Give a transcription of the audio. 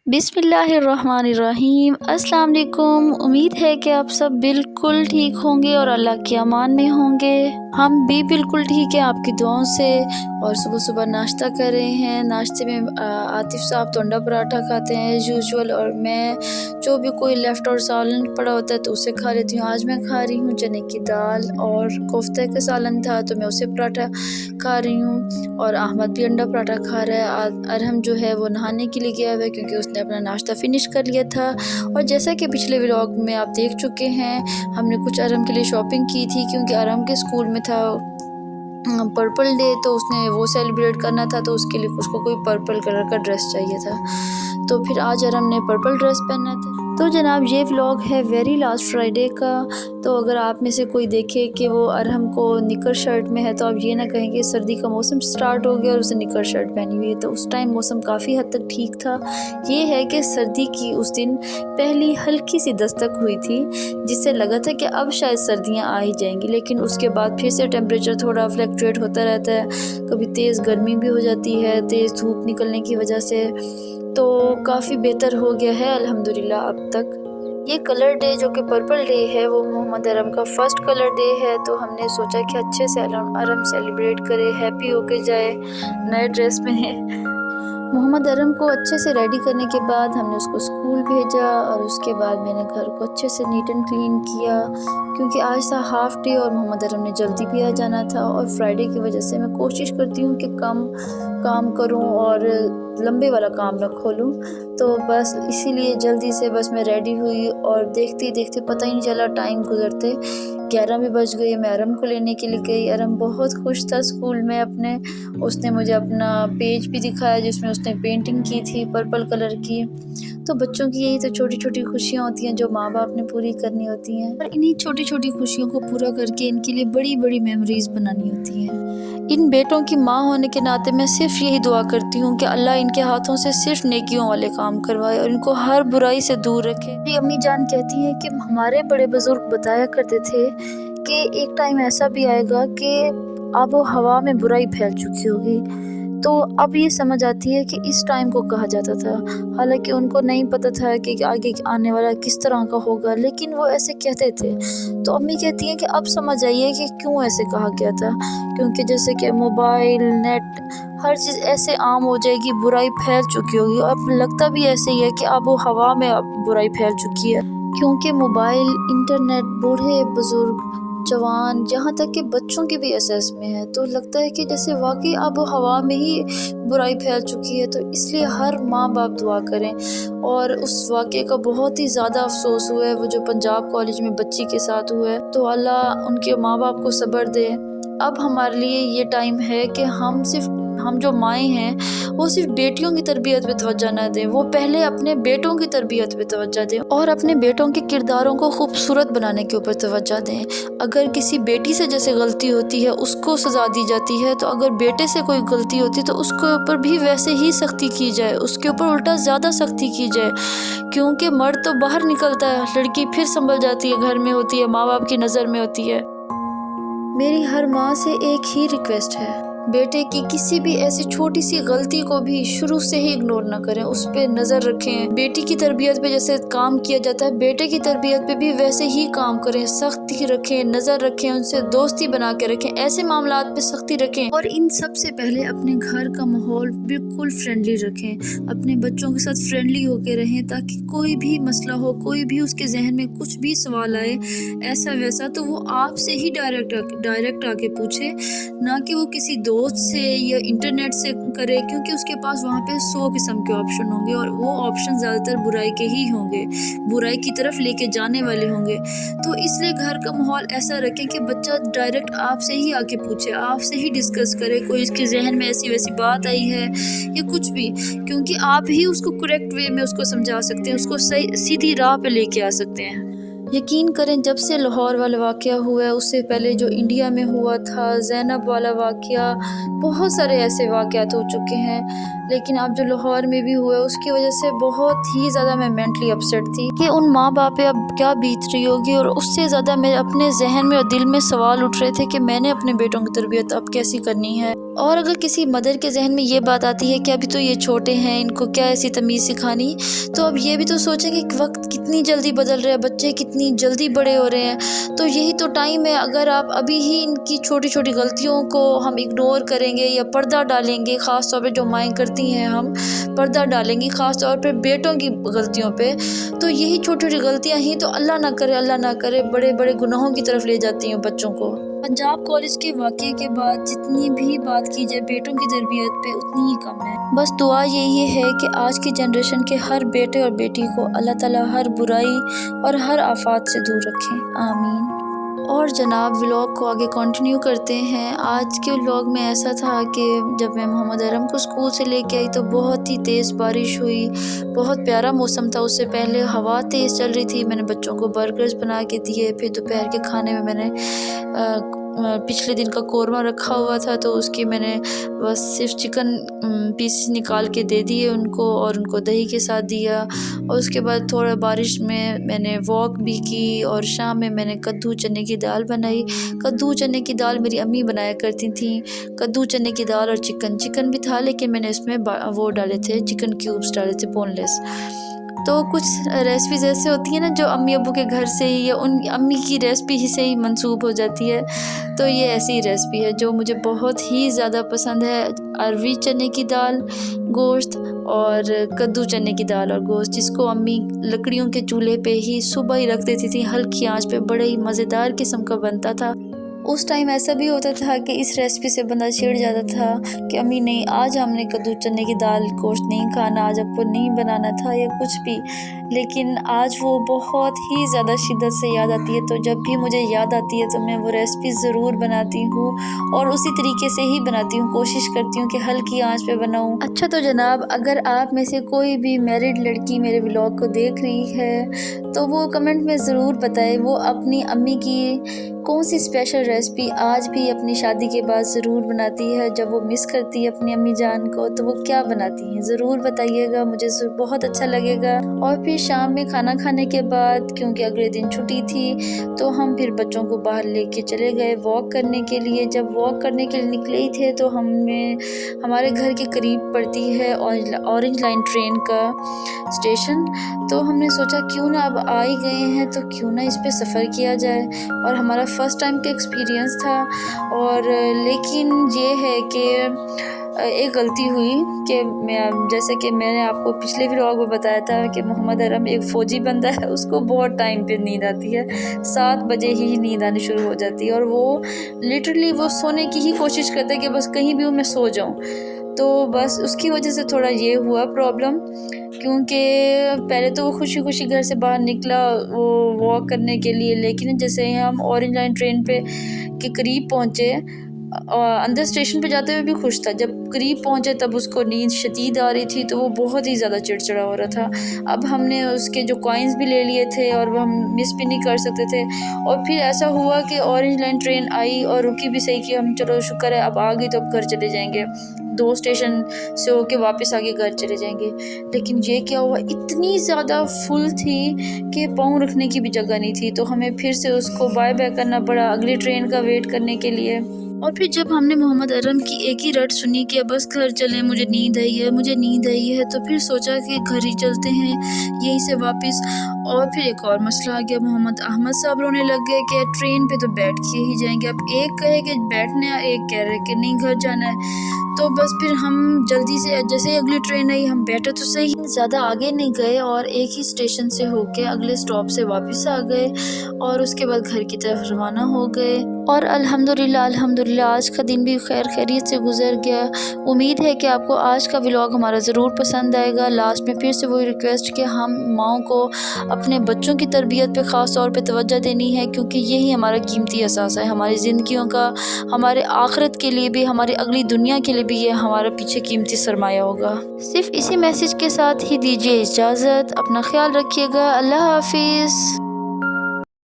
बिस्मिल्लाहिर्रहमानिर्रहीम। अस्सलाम वालेकुम। उम्मीद है कि आप सब बिल्कुल ठीक होंगे और अल्लाह के अमान में होंगे। हम भी बिल्कुल ठीक है आपकी दुआओं से। और सुबह सुबह नाश्ता कर रहे हैं। नाश्ते में आतिफ साहब तो अंडा पराठा खाते हैं एज़ यूजुअल, और मैं जो भी कोई लेफ़्ट और सालन पड़ा होता है तो उसे खा लेती हूँ। आज मैं खा रही हूँ चने की दाल और कोफ्ते का सालन था तो मैं उसे पराठा खा रही हूँ। और अहमद भी अंडा पराठा खा रहा है। अरहम जो है वो नहाने के लिए गया हुआ है क्योंकि उसने अपना नाश्ता फिनिश कर लिया था। और जैसा कि पिछले व्लॉग में आप देख चुके हैं, हमने कुछ अरहम के लिए शॉपिंग की थी क्योंकि अरहम के स्कूल में था पर्पल डे, तो उसने वो सेलिब्रेट करना था, तो उसके लिए उसको कोई पर्पल कलर का ड्रेस चाहिए था। तो फिर आज अरहम ने पर्पल ड्रेस पहना था। तो जनाब ये व्लॉग है वेरी लास्ट फ्राइडे का। तो अगर आप में से कोई देखे कि वो अरहम को निकर शर्ट में है तो आप ये ना कहें कि सर्दी का मौसम स्टार्ट हो गया और उसने निकर शर्ट पहनी हुई है। तो उस टाइम मौसम काफ़ी हद तक ठीक था। ये है कि सर्दी की उस दिन पहली हल्की सी दस्तक हुई थी जिससे लगा था कि अब शायद सर्दियाँ आ ही जाएंगी, लेकिन उसके बाद फिर से टेम्परेचर थोड़ा फ्लक्चुएट होता रहता है। कभी तेज़ गर्मी भी हो जाती है तेज़ धूप निकलने की वजह से। तो काफ़ी बेहतर हो गया है अल्हम्दुलिल्लाह अब तक। ये कलर डे जो कि पर्पल डे है वो मोहम्मद अरहम का फर्स्ट कलर डे है, तो हमने सोचा कि अच्छे से अरहम सेलिब्रेट करे, हैप्पी होके जाए नए ड्रेस में है। मोहम्मद अरहम को अच्छे से रेडी करने के बाद हमने उसको स्कूल भेजा और उसके बाद मैंने घर को अच्छे से नीट एंड क्लीन किया क्योंकि आज था हाफ़ डे और मोहम्मद अरहम ने जल्दी भी आ जाना था। और फ्राइडे की वजह से मैं कोशिश करती हूँ कि कम काम करूँ और लंबे वाला काम ना खोलूँ। तो बस इसीलिए जल्दी से बस मैं रेडी हुई और देखते देखते पता ही नहीं चला टाइम गुजरते 11 भी बज गए। मैं अरहम को लेने के लिए गई। अरहम बहुत खुश था स्कूल में अपने। उसने मुझे अपना पेज भी दिखाया जिसमें उसने पेंटिंग की थी पर्पल कलर की। तो बच्चों की यही तो छोटी छोटी खुशियाँ होती हैं जो माँ बाप ने पूरी करनी होती हैं, और इन्हीं छोटी छोटी खुशियों को पूरा करके इनके लिए बड़ी बड़ी मेमोरीज बनानी होती हैं। इन बेटों की माँ होने के नाते मैं सिर्फ यही दुआ करती हूँ कि अल्लाह इनके हाथों से सिर्फ नेकियों वाले काम करवाए और इनको हर बुराई से दूर रखे। मेरी अम्मी जान कहती हैं कि हमारे बड़े बुजुर्ग बताया करते थे कि एक टाइम ऐसा भी आएगा कि आबो हवा में बुराई फैल चुकी होगी। तो अब ये समझ आती है कि इस टाइम को कहा जाता था, हालांकि उनको नहीं पता था कि आगे आने वाला किस तरह का होगा, लेकिन वो ऐसे कहते थे। तो अम्मी कहती हैं कि अब समझ आइए कि क्यों ऐसे कहा गया था, क्योंकि जैसे कि मोबाइल नेट हर चीज़ ऐसे आम हो जाएगी, बुराई फैल चुकी होगी। और अब लगता भी ऐसे ही है कि अब वो हवा में अब बुराई फैल चुकी है, क्योंकि मोबाइल इंटरनेट बूढ़े बुजुर्ग जवान जहाँ तक कि बच्चों के भी एसेस में है। तो लगता है कि जैसे वाकई अब हवा में ही बुराई फैल चुकी है। तो इसलिए हर माँ बाप दुआ करें। और उस वाक़े का बहुत ही ज़्यादा अफसोस हुआ है वो जो पंजाब कॉलेज में बच्ची के साथ हुआ है। तो अल्लाह उनके माँ बाप को सब्र दे। अब हमारे लिए ये टाइम है कि हम जो माएँ हैं वो सिर्फ बेटियों की तरबियत पे तवज्जो ना दें, वो पहले अपने बेटों की तरबियत पे तवज्जो दें और अपने बेटों के किरदारों को खूबसूरत बनाने के ऊपर तवज्जो दें। अगर किसी बेटी से जैसे गलती होती है उसको सज़ा दी जाती है, तो अगर बेटे से कोई गलती होती है तो उसके ऊपर भी वैसे ही सख्ती की जाए, उसके ऊपर उल्टा ज़्यादा सख्ती की जाए। क्योंकि मर्द तो बाहर निकलता है, लड़की फिर संभल जाती है, घर में होती है, माँ बाप की नज़र में होती है। मेरी हर माँ से एक ही रिक्वेस्ट है, बेटे की किसी भी ऐसी छोटी सी गलती को भी शुरू से ही इग्नोर ना करें, उस पर नज़र रखें। बेटी की तरबियत पे जैसे काम किया जाता है बेटे की तरबियत पे भी वैसे ही काम करें, सख्ती रखें, नज़र रखें, उनसे दोस्ती बना के रखें, ऐसे मामलात पे सख्ती रखें। और इन सब से पहले अपने घर का माहौल बिल्कुल फ्रेंडली रखें, अपने बच्चों के साथ फ्रेंडली होकर रहें ताकि कोई भी मसला हो, कोई भी उसके जहन में कुछ भी सवाल आए ऐसा वैसा, तो वो आपसे ही डायरेक्ट आके पूछे, ना कि वो किसी दोस्त से या इंटरनेट से करे, क्योंकि उसके पास वहाँ पे 100 किस्म के ऑप्शन होंगे और वो ऑप्शन ज़्यादातर बुराई के ही होंगे, बुराई की तरफ लेके जाने वाले होंगे। तो इसलिए घर का माहौल ऐसा रखें कि बच्चा डायरेक्ट आपसे ही आके पूछे, आपसे ही डिस्कस करे, कोई इसके जहन में ऐसी वैसी बात आई है या कुछ भी, क्योंकि आप ही उसको करेक्ट वे में उसको समझा सकते हैं, उसको सही सीधी राह पे लेके आ सकते हैं। यकीन करें जब से लाहौर वाला वाक़या हुआ है, उससे पहले जो इंडिया में हुआ था ज़ैनब वाला वाक़या, बहुत सारे ऐसे वाक़यात हो चुके हैं, लेकिन अब जो लाहौर में भी हुआ है उसकी वजह से बहुत ही ज़्यादा मैं मेंटली अपसेट थी कि उन माँ बाप पे अब क्या बीत रही होगी। और उससे ज़्यादा मेरे अपने जहन में और दिल में सवाल उठ रहे थे कि मैंने अपने बेटों की तरबियत अब कैसी करनी है। اور اگر کسی مدر کے ذہن میں یہ بات آتی ہے کہ ابھی تو یہ چھوٹے ہیں، ان کو کیا ایسی تمیز سکھانی، تو اب یہ بھی تو سوچیں کہ وقت کتنی جلدی بدل رہا ہے، بچے کتنی جلدی بڑے ہو رہے ہیں، تو یہی تو ٹائم ہے۔ اگر آپ ابھی ہی ان کی چھوٹی چھوٹی غلطیوں کو ہم اگنور کریں گے یا پردہ ڈالیں گے، خاص طور پہ جو مائیں کرتی ہیں ہم پردہ ڈالیں گی خاص طور پہ بیٹوں کی غلطیوں پہ، تو یہی چھوٹی چھوٹی غلطیاں ہی تو اللہ نہ کرے بڑے بڑے گناہوں کی طرف لے جاتی ہیں بچوں کو۔ پنجاب کالج کے واقعے کے بعد جتنی بھی بات کی جائے بیٹوں کی تربیت پہ اتنی ہی کم ہے۔ بس دعا یہی ہے کہ آج کی جنریشن کے ہر بیٹے اور بیٹی کو اللہ تعالیٰ ہر برائی اور ہر آفات سے دور رکھیں، آمین۔ اور جناب ولاگ کو آگے کنٹینیو کرتے ہیں۔ آج کے ولاگ میں ایسا تھا کہ جب میں محمد ارم کو اسکول سے لے کے آئی تو بہت ہی تیز بارش ہوئی، بہت پیارا موسم تھا۔ اس سے پہلے ہوا تیز چل رہی تھی۔ میں نے بچوں کو برگرز بنا کے دیے، پھر دوپہر کے کھانے میں نے پچھلے دن کا قورمہ رکھا ہوا تھا تو اس کی میں نے بس صرف چکن پیسز نکال کے دے دیے ان کو، اور ان کو دہی کے ساتھ دیا۔ اور اس کے بعد تھوڑا بارش میں نے واک بھی کی، اور شام میں نے کدو چنے کی دال بنائی۔ کدو چنے کی دال میری امی بنایا کرتی تھیں، کدو چنے کی دال اور چکن بھی تھا، لیکن میں نے اس میں وہ ڈالے تھے چکن کیوبز ڈالے تھے بون لیس۔ تو کچھ ریسپیز ایسے ہوتی ہیں نا جو امی ابو کے گھر سے ہی یا ان امی کی ریسپی ہی سے ہی منسوب ہو جاتی ہے، تو یہ ایسی ریسپی ہے جو مجھے بہت ہی زیادہ پسند ہے۔ اروی چنے کی دال گوشت اور کدو چنے کی دال اور گوشت، جس کو امی لکڑیوں کے چولہے پہ ہی صبح ہی رکھ دیتی تھی، ہلکی آنچ پہ، بڑے ہی مزیدار قسم کا بنتا تھا۔ اس ٹائم ایسا بھی ہوتا تھا کہ اس ریسپی سے بندہ چھڑ جاتا تھا کہ امی نہیں، آج ہم نے کدو چنے کی دال گوشت نہیں کھانا، آج آپ کو نہیں بنانا تھا یا کچھ بھی، لیکن آج وہ بہت ہی زیادہ شدت سے یاد آتی ہے۔ تو جب بھی مجھے یاد آتی ہے تو میں وہ ریسپی ضرور بناتی ہوں، اور اسی طریقے سے ہی بناتی ہوں، کوشش کرتی ہوں کہ ہلکی آنچ پہ بناؤں۔ اچھا تو جناب، اگر آپ میں سے کوئی بھی میرڈ لڑکی میرے ولاگ کو دیکھ رہی ہے تو وہ کمنٹ میں ضرور بتائے وہ اپنی امی کی کون سی اسپیشل ریسپی آج بھی اپنی شادی کے بعد ضرور بناتی ہے۔ جب وہ مس کرتی ہے اپنی امی جان کو تو وہ کیا بناتی ہیں، ضرور بتائیے گا، مجھے بہت اچھا لگے گا۔ اور پھر شام میں کھانا کھانے کے بعد، کیونکہ اگلے دن چھٹی تھی، تو ہم پھر بچوں کو باہر لے کے چلے گئے واک کرنے کے لیے۔ جب واک کرنے کے لیے نکلے ہی تھے تو ہمارے گھر کے قریب پڑتی ہے اورنج لائن ٹرین کا اسٹیشن، تو ہم نے سوچا کیوں نہ اب آ ہی گئے ہیں تو کیوں نہ اس پہ سفر کیا جائے، اور ہمارا فرسٹ ٹائم کا ایکسپیرینس تھا۔ اور لیکن یہ ہے کہ ایک غلطی ہوئی کہ جیسے کہ میں نے آپ کو پچھلے ولاگ میں بتایا تھا کہ محمد ارم ایک فوجی بندہ ہے، اس کو بہت ٹائم پہ نیند آتی ہے، 7 بجے ہی نیند آنی شروع ہو جاتی ہے، اور وہ لٹرلی وہ سونے کی ہی کوشش کرتا ہے کہ بس کہیں بھی میں سو جاؤں۔ تو بس اس کی وجہ سے تھوڑا یہ ہوا پرابلم، کیونکہ پہلے تو وہ خوشی خوشی گھر سے باہر نکلا وہ واک کرنے کے لیے، لیکن جیسے ہم اورنج لائن ٹرین پہ کے قریب پہنچے، اندر اسٹیشن پہ جاتے ہوئے بھی خوش تھا، جب قریب پہنچے تب اس کو نیند شدید آ رہی تھی، تو وہ بہت ہی زیادہ چڑچڑا ہو رہا تھا۔ اب ہم نے اس کے جو کوائنز بھی لے لیے تھے اور وہ ہم مس بھی نہیں کر سکتے تھے، اور پھر ایسا ہوا کہ اورنج لائن ٹرین آئی اور رکی بھی صحیح کہ ہم چلو شکر ہے اب آ گئی تو اب گھر چلے جائیں گے، 2 اسٹیشن سے ہو کے واپس آگے گھر چلے جائیں گے۔ لیکن یہ کیا ہوا، اتنی زیادہ فل تھی کہ پاؤں رکھنے کی بھی جگہ نہیں تھی، تو ہمیں پھر سے اس کو بائے بائے کرنا پڑا اگلی ٹرین کا ویٹ کرنے کے لیے۔ اور پھر جب ہم نے محمد ارم کی ایک ہی رٹ سنی کہ بس گھر چلیں، مجھے نیند آئی ہے، تو پھر سوچا کہ گھر ہی چلتے ہیں یہیں سے واپس۔ اور پھر ایک اور مسئلہ آ گیا، محمد احمد صاحب رونے لگ گئے کہ ٹرین پہ تو بیٹھ کے ہی جائیں گے، اب ایک کہے کہ بیٹھنا ہے، ایک کہہ رہے کہ نہیں گھر جانا ہے۔ تو بس پھر ہم جلدی سے جیسے ہی اگلی ٹرین آئی ہم بیٹھے تو صحیح، زیادہ آگے نہیں گئے اور ایک ہی اسٹیشن سے ہو کے اگلے اسٹاپ سے واپس آ گئے، اور اس کے بعد گھر کی طرف روانہ ہو گئے۔ اور الحمدللہ آج کا دن بھی خیر خیریت سے گزر گیا۔ امید ہے کہ آپ کو آج کا ولاگ ہمارا ضرور پسند آئے گا۔ لاسٹ میں پھر سے وہی ریکویسٹ کہ ہم ماؤں کو اپنے بچوں کی تربیت پہ خاص طور پہ توجہ دینی ہے، کیونکہ یہی ہمارا قیمتی اثاثہ ہے ہماری زندگیوں کا، ہمارے آخرت کے لیے بھی، ہماری اگلی دنیا کے لیے بھی یہ ہمارا پیچھے قیمتی سرمایہ ہوگا۔ صرف اسی میسج کے ساتھ ہی دیجیے اجازت، اپنا خیال رکھیے گا، اللہ حافظ۔